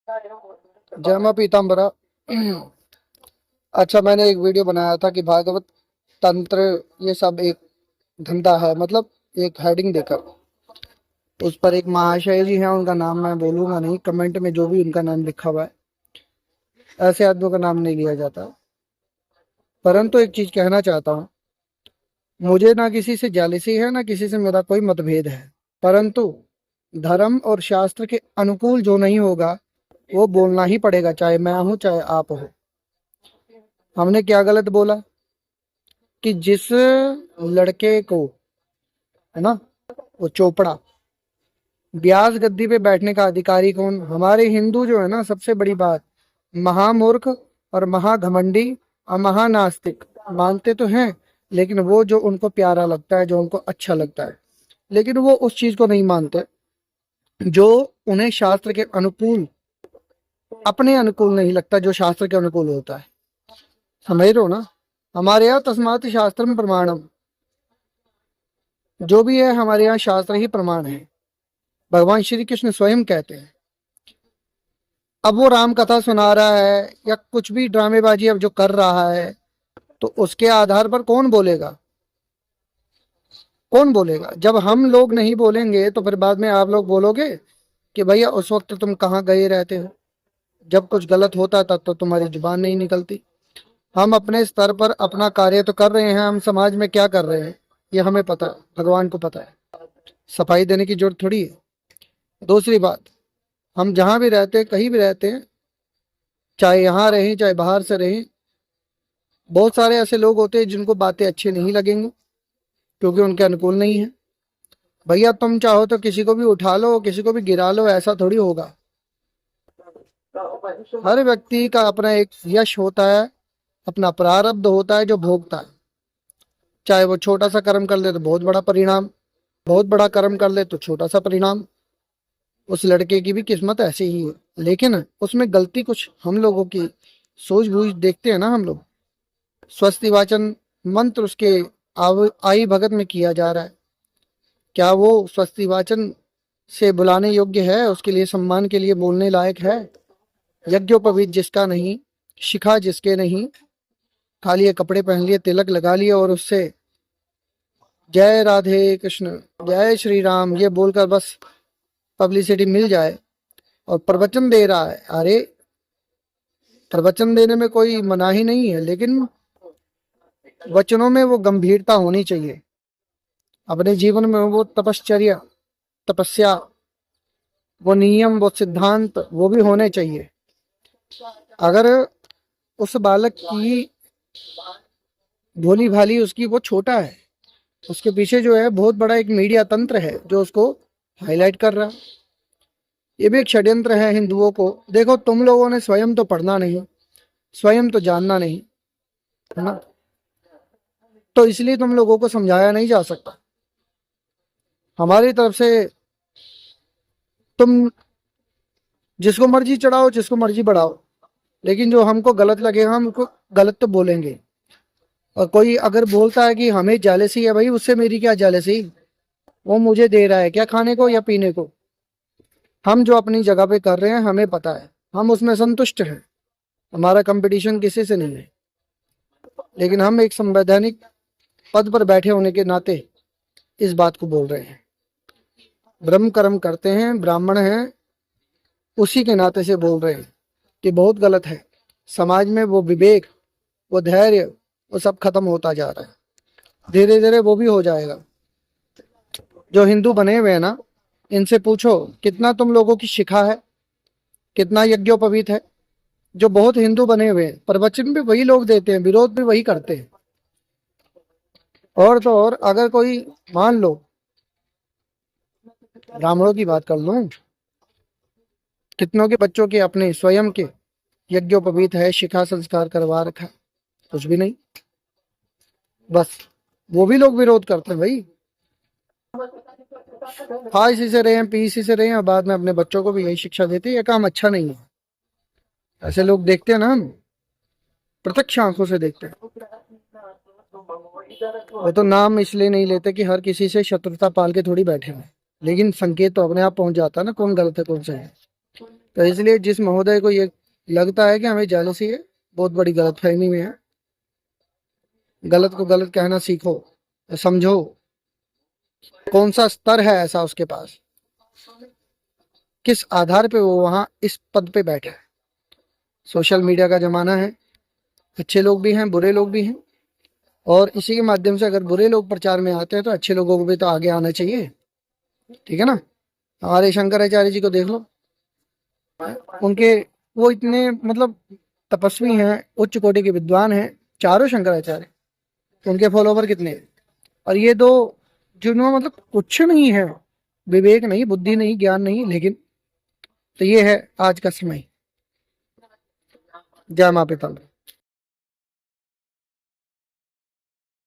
जय मां पीताम्बरा। अच्छा, मैंने एक वीडियो बनाया था कि भागवत तंत्र ये सब एक धंधा है, मतलब एक हेडिंग देकर उस पर एक महाशय जी हैं, उनका नाम मैं बोलूंगा नहीं, कमेंट में जो भी उनका नाम लिखा हुआ है ऐसे आदमियों का नाम नहीं लिया जाता। परंतु एक चीज कहना चाहता हूँ, मुझे ना किसी से जालिसी है ना किसी से मेरा कोई मतभेद है, परंतु धर्म और शास्त्र के अनुकूल जो नहीं होगा वो बोलना ही पड़ेगा, चाहे मैं हूं चाहे आप हो। हमने क्या गलत बोला कि जिस लड़के को, है ना, वो चोपड़ा, ब्यास गद्दी पे बैठने का अधिकारी कौन? हमारे हिंदू जो है ना, सबसे बड़ी बात, महामूर्ख और महाघमंडी और महानास्तिक मानते तो हैं, लेकिन वो जो उनको प्यारा लगता है, जो उनको अच्छा लगता है, लेकिन वो उस चीज को नहीं मानते जो उन्हें शास्त्र के अनुकूल, अपने अनुकूल नहीं लगता, जो शास्त्र के अनुकूल होता है। समझ रहे हो ना? हमारे यहाँ तस्मात् शास्त्रम प्रमाणम, जो भी है हमारे यहाँ शास्त्र ही प्रमाण है, भगवान श्री कृष्ण स्वयं कहते हैं। अब वो राम कथा सुना रहा है या कुछ भी ड्रामेबाजी अब जो कर रहा है, तो उसके आधार पर कौन बोलेगा? कौन बोलेगा? जब हम लोग नहीं बोलेंगे तो फिर बाद में आप लोग बोलोगे कि भैया उस वक्त तुम कहाँ गए रहते हो, जब कुछ गलत होता तब तो तुम्हारी जुबान नहीं निकलती। हम अपने स्तर पर अपना कार्य तो कर रहे हैं, हम समाज में क्या कर रहे हैं ये हमें पता है, भगवान को पता है। सफाई देने की जरूरत थोड़ी है। दूसरी बात, हम जहां भी रहते हैं, कहीं भी रहते हैं, चाहे यहाँ रहें चाहे बाहर से रहें, बहुत सारे ऐसे लोग होते हैं जिनको बातें अच्छी नहीं लगेंगी क्योंकि उनके अनुकूल नहीं है। भैया तुम चाहो तो किसी को भी उठा लो, किसी को भी गिरा लो, ऐसा थोड़ी होगा। हर व्यक्ति का अपना एक यश होता है, अपना प्रारब्ध होता है जो भोगता है। चाहे वो छोटा सा कर्म कर ले तो बहुत बड़ा परिणाम, बहुत बड़ा कर्म कर ले तो छोटा सा परिणाम। उस लड़के की भी किस्मत ऐसी ही है, लेकिन उसमें गलती कुछ हम लोगों की सूझबूझ देखते हैं ना हम लोग। स्वस्ति वाचन मंत्र उसके आई भगत में किया जा रहा है, क्या वो स्वस्ति वाचन से बुलाने योग्य है? उसके लिए, सम्मान के लिए बोलने लायक है? यज्ञोपवीत जिसका नहीं, शिखा जिसके नहीं, खाली ये कपड़े पहन लिए, तिलक लगा लिए और उससे जय राधे कृष्ण, जय श्री राम ये बोलकर बस पब्लिसिटी मिल जाए, और प्रवचन दे रहा है। अरे प्रवचन देने में कोई मनाही नहीं है, लेकिन वचनों में वो गंभीरता होनी चाहिए। अपने जीवन में वो तपश्चर्या, तपस्या, वो नियम, वो सिद्धांत, वो भी होने चाहिए। अगर उस बालक की भोली भाली, उसकी, वो छोटा है, उसके पीछे जो है बहुत बड़ा एक मीडिया तंत्र है जो उसको हाईलाइट कर रहा है। ये भी एक षड्यंत्र है हिंदुओं को। देखो, तुम लोगों ने स्वयं तो पढ़ना नहीं, स्वयं तो जानना नहीं, है ना, तो इसलिए तुम लोगों को समझाया नहीं जा सकता। हमारी तरफ से तुम जिसको मर्जी चढ़ाओ, जिसको मर्जी बढ़ाओ, लेकिन जो हमको गलत लगेगा हम उसको गलत तो बोलेंगे। और कोई अगर बोलता है कि हमें जेलसी है, भाई उससे मेरी क्या जेलसी, वो मुझे दे रहा है क्या खाने को या पीने को। हम जो अपनी जगह पे कर रहे हैं हमें पता है, हम उसमें संतुष्ट हैं, हमारा कंपटीशन किसी से नहीं है। लेकिन हम एक संवैधानिक पद पर बैठे होने के नाते इस बात को बोल रहे हैं। ब्रह्म कर्म करते हैं, ब्राह्मण हैं, उसी के नाते से बोल रहे हैं कि बहुत गलत है। समाज में वो विवेक, वो धैर्य, वो सब खत्म होता जा रहा है। धीरे धीरे वो भी हो जाएगा। जो हिंदू बने हुए हैं ना, इनसे पूछो कितना तुम लोगों की शिखा है, कितना यज्ञोपवीत है। जो बहुत हिंदू बने हुए हैं, प्रवचन भी वही लोग देते हैं, विरोध भी वही करते हैं। और तो और, अगर कोई, मान लो ब्राह्मणों की बात कर लो, कितनों के बच्चों के अपने स्वयं के यज्ञोपवीत है, शिखा संस्कार करवा रखा है, कुछ भी नहीं। बस वो भी लोग विरोध करते हैं। भाई खा इसी से रहे हैं, पी इसी से रहे हैं, और बाद में अपने बच्चों को भी यही शिक्षा देते हैं। ये काम अच्छा नहीं है। ऐसे लोग देखते हैं ना, हम प्रत्यक्ष आंखों से देखते हैं। वो तो नाम इसलिए नहीं लेते कि हर किसी से शत्रुता पाल के थोड़ी बैठे हैं, लेकिन संकेत तो अपने आप पहुंच जाता है ना, कौन गलत है कौन सही है। तो इसलिए जिस महोदय को ये लगता है कि हमें जेलसी है, बहुत बड़ी गलतफहमी में है। गलत को गलत कहना सीखो, समझो कौन सा स्तर है ऐसा उसके पास, किस आधार पे वो वहां इस पद पे बैठे है। सोशल मीडिया का जमाना है, अच्छे लोग भी हैं, बुरे लोग भी हैं, और इसी के माध्यम से अगर बुरे लोग प्रचार में आते हैं तो अच्छे लोगों को भी तो आगे आना चाहिए। ठीक है ना। हमारे शंकराचार्य जी को देख लो, उनके वो इतने मतलब तपस्वी हैं, उच्च कोटि के विद्वान हैं, चारों शंकराचार्य, उनके फॉलोवर कितने हैं। और ये दो जिन्होंने मतलब कुछ नहीं है, विवेक नहीं, बुद्धि नहीं, ज्ञान नहीं, लेकिन तो ये है आज का समय। जय माँ पिता।